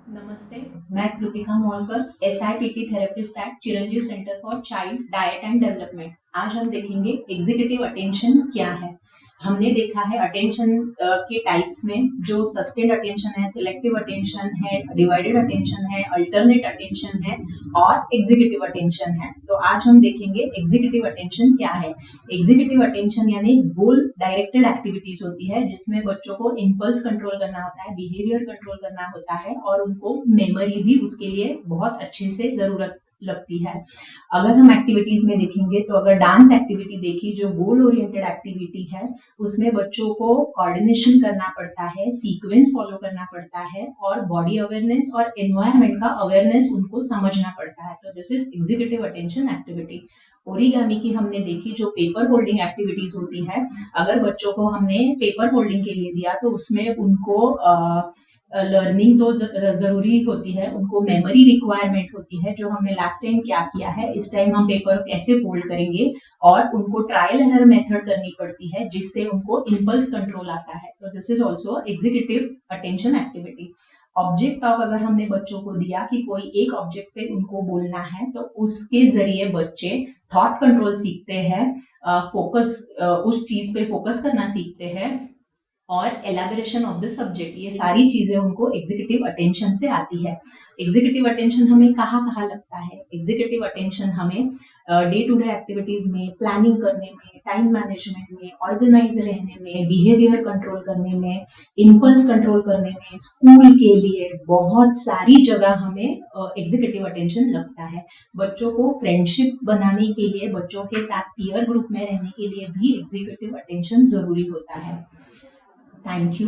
नमस्ते, मैं Kritika Molkar SIPT therapist at Chiranjeev centre for child diet and development. आज हम देखेंगे एग्जीक्यूटिव अटेंशन क्या है। हमने देखा है अटेंशन के टाइप्स में जो सस्टेन्ड अटेंशन है, सिलेक्टिव अटेंशन है, डिवाइडेड अटेंशन है, अल्टरनेट अटेंशन है और एग्जीक्यूटिव अटेंशन है। तो आज हम देखेंगे एग्जीक्यूटिव अटेंशन क्या है। एग्जीक्यूटिव अटेंशन यानी गोल डायरेक्टेड एक्टिविटीज होती है जिसमें बच्चों को इम्पल्स कंट्रोल करना होता है, बिहेवियर कंट्रोल करना होता है और उनको मेमोरी भी उसके लिए बहुत अच्छे से जरूरत लगती है। अगर हम एक्टिविटीज में देखेंगे तो अगर डांस एक्टिविटी देखी जो गोल ओरिएंटेड एक्टिविटी है उसमें बच्चों को कोऑर्डिनेशन करना पड़ता है, सीक्वेंस फॉलो करना पड़ता है और बॉडी अवेयरनेस और एनवायरनमेंट का अवेयरनेस उनको समझना पड़ता है। तो this is executive attention activity. Origami की हमने देखी जो पेपर होल्डिंग एक्टिविटीज होती है। अगर बच्चों को हमने पेपर होल्डिंग के लिए दिया तो उसमें उनको लर्निंग तो जरूरी होती है, उनको मेमोरी रिक्वायरमेंट होती है। जो हमने लास्ट टाइम क्या किया है, इस टाइम हम पेपर कैसे होल्ड करेंगे और उनको ट्रायल एरर मेथड करनी पड़ती है जिससे उनको इम्पल्स कंट्रोल आता है। तो this is also executive attention activity. Object talk अगर हमने बच्चों को दिया कि कोई एक ऑब्जेक्ट पे उनको बोलना है तो उसके जरिए बच्चे थॉट कंट्रोल सीखते हैं, फोकस उस चीज पे फोकस करना सीखते हैं और एलाबोरेशन ऑफ द सब्जेक्ट, ये सारी चीजें उनको एग्जीक्यूटिव अटेंशन से आती है। एग्जीक्यूटिव अटेंशन हमें कहाँ कहाँ लगता है? एग्जीक्यूटिव अटेंशन हमें डे टू डे एक्टिविटीज में, प्लानिंग करने में, टाइम मैनेजमेंट में, ऑर्गेनाइज रहने में, बिहेवियर कंट्रोल करने में, इम्पल्स कंट्रोल करने में, स्कूल के लिए बहुत सारी जगह हमें एग्जीक्यूटिव अटेंशन लगता है। बच्चों को फ्रेंडशिप बनाने के लिए, बच्चों के साथ पीयर ग्रुप में रहने के लिए भी एग्जीक्यूटिव अटेंशन जरूरी होता है। Thank you.